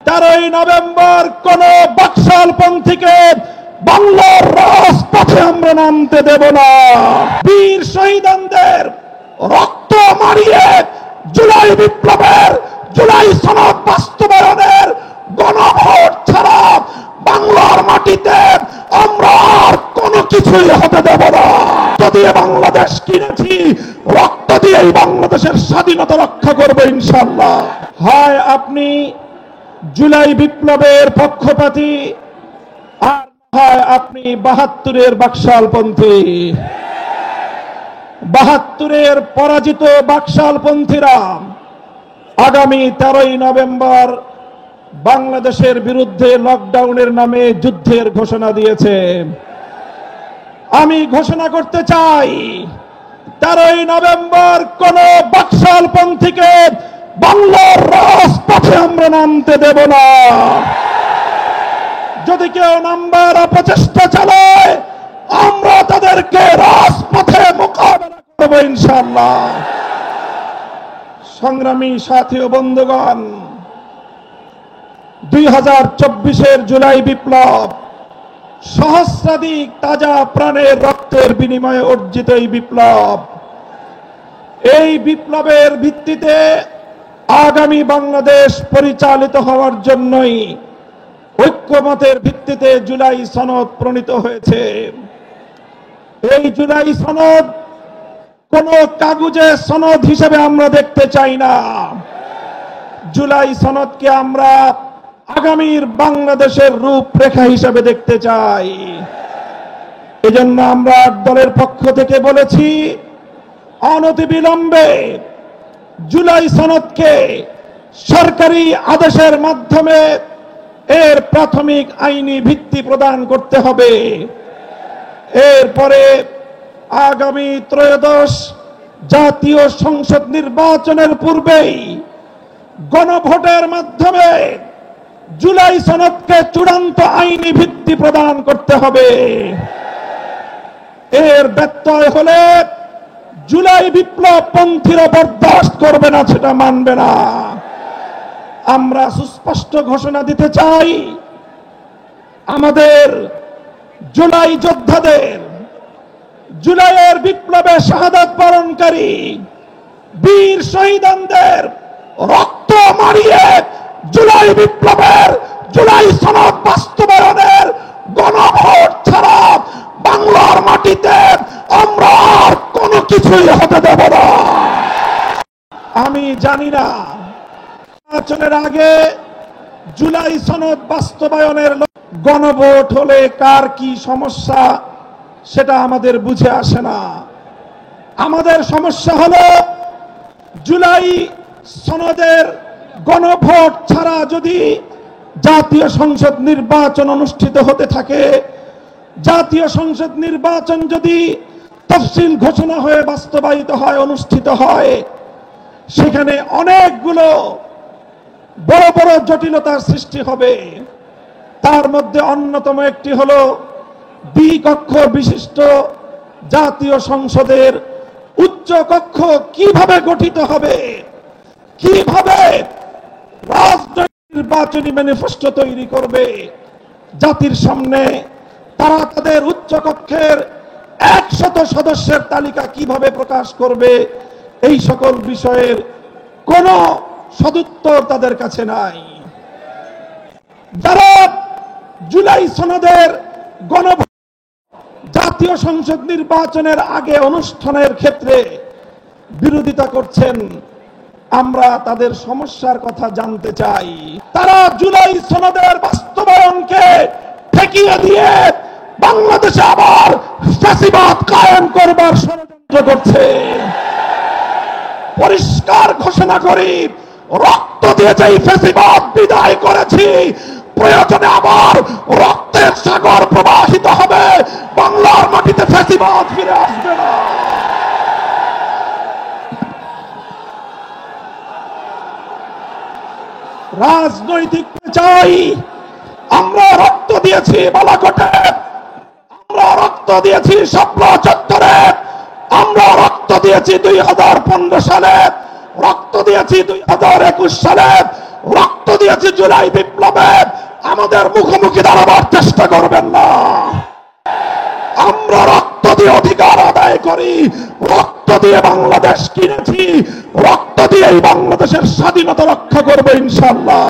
13ই November কোন বাকশালপন্থীকে বাংলার রাজপথে আমরা নামতে দেব না। বীর শহীদদের রক্ত মারিয়ে জুলাই বিপ্লবের, জুলাই সনদ বাস্তবায়নের গণভোট ছাড়া বাংলার মাটিতে আমরা আর কোনো কিছুই হতে দেব না। রক্ত দিয়ে বাংলাদেশ কিনেছি, রক্ত দিয়েই বাংলাদেশের স্বাধীনতা রক্ষা করবো ইনশাআল্লাহ। হয় আপনি জুলাই বিপ্লবের পক্ষপাতী, আর হয় আপনি 72-এর বাকশালপন্থী। 72-এর পরাজিত বাকশালপন্থীরা আগামী 13ই নভেম্বর বাংলাদেশের বিরুদ্ধে লকডাউনের নামে যুদ্ধের ঘোষণা দিয়েছে। আমি ঘোষণা করতে চাই, 13ই নভেম্বর কোন বাকশালপন্থীকে বাংলার রাজপথে আমরা নামতে দেব না। যদি কেউ নামবার অপচেষ্টা চালায়, আমরা তাদেরকে রাজপথে মোকাবেলা করব ইনশাআল্লাহ। সংগ্রামী সাথী ও বন্ধুগণ, 2024-এর জুলাই বিপ্লব সহস্রাধিক তাজা প্রাণের রক্তের বিনিময়ে অর্জিত এই বিপ্লব। এই বিপ্লবের ভিত্তিতে আগামী বাংলাদেশ পরিচালিত হওয়ার জন্যই ঐক্যমতের ভিত্তিতে জুলাই সনদ প্রণীত হয়েছে। এই জুলাই সনদ কোন কাগজে সনদ হিসেবে আমরা দেখতে চাই না। জুলাই সনদকে আমরা আগামীর বাংলাদেশের রূপরেখা হিসেবে দেখতে চাই। এজন্য আমরা দলের পক্ষ থেকে বলেছি, অনতিবিলম্বে জুলাই সনদকে সরকারি আদেশের মাধ্যমে এর প্রাথমিক আইনি ভিত্তি প্রদান করতে হবে। এরপরে আগামী ত্রয়োদশ জাতীয় সংসদ নির্বাচনের পূর্বেই গণভোটের মাধ্যমে জুলাই সনদকে চূড়ান্ত আইনি ভিত্তি প্রদান করতে হবে। এর ব্যত্যয় হলে জুলাই বিপ্লব পন্থীরা বরদাস্ত করবে না, সেটা মানবে না। আমরা সুস্পষ্ট ঘোষণা দিতে চাই, আমাদের জুলাই যোদ্ধাদের, জুলাইয়ের বিপ্লবে শাহাদাত বরণকারী বীর শহীদদের রক্ত মারিয়ে জুলাই বিপ্লবের, জুলাই সনদ বাস্তবায়নের গণভোট ছাড়া বাংলার মাটিতে আমরা আর কোনো কিছুই হতে দেব না। আমি জানি না নির্বাচনের আগে জুলাই সনদ বাস্তবায়নের গণভোট হলে কার কি সমস্যা, সেটা আমাদের বুঝে আসে না। আমাদের সমস্যা হলো জুলাই সনদের গণভোট ছাড়া যদি জাতীয় সংসদ নির্বাচন অনুষ্ঠিত হতে থাকে, জাতীয় সংসদ নির্বাচন যদি তফসিল ঘোষণা হয়ে বাস্তবায়িত হয়, অনুষ্ঠিত হয়, সেখানে অনেকগুলো বড় বড় জটিলতার সৃষ্টি হবে। তার মধ্যে অন্যতম একটি হলো দ্বিকক্ষ বিশিষ্ট জাতীয় সংসদের উচ্চ কক্ষ কিভাবে গঠিত হবে, কিভাবে রাজনৈতিক নির্বাচনী ম্যানিফেস্টো তৈরি করবে, জাতির সামনে তারা তাদের উচ্চ কক্ষের 100 সদস্যের তালিকা কিভাবে প্রকাশ করবে, এই সকল বিষয়ের কোন সদুত্তর তাদের কাছে নাই। যারা জুলাই সনদের গণভোট, জাতীয় সংসদ নির্বাচনের আগে অনুষ্ঠানের ক্ষেত্রে বিরোধিতা করছেন, আমরা তাদের সমস্যার কথা জানতে চাই। তারা জুলাই সনদের বাস্তবায়নকে ঠেকিয়ে দিয়ে বাংলাদেশে আবার ফ্যাসিবাদ কায়েম করবার ষড়যন্ত্র করছে। পরিষ্কার ঘোষণা করি, রক্ত দিয়ে যেই ফ্যাসিবাদ বিদায় করেছি, প্রয়োজনে আবার রক্তের সাগর প্রবাহিত হবে, বাংলার মাটিতে ফ্যাসিবাদ ফিরে আসবে না। রাজনৈতিক চাই, আমরা রক্ত দিয়েছি বালাকোটে, আমরা রক্ত দিয়েছি শাপলা চত্বরে, আমরা রক্ত দিয়েছি 2015 সালে, রক্ত দিয়েছি 2021 সালে, রক্ত দিয়েছি জুলাই বিপ্লবে, আমাদের মুখোমুখি দাঁড়াবার চেষ্টা করবেন না। আমরা রক্ত দিয়ে অধিকার আদায় করি, রক্ত দিয়ে বাংলাদেশ কিনেছি, রক্ত দিয়ে বাংলাদেশের স্বাধীনতা রক্ষা করবো ইনশাআল্লাহ।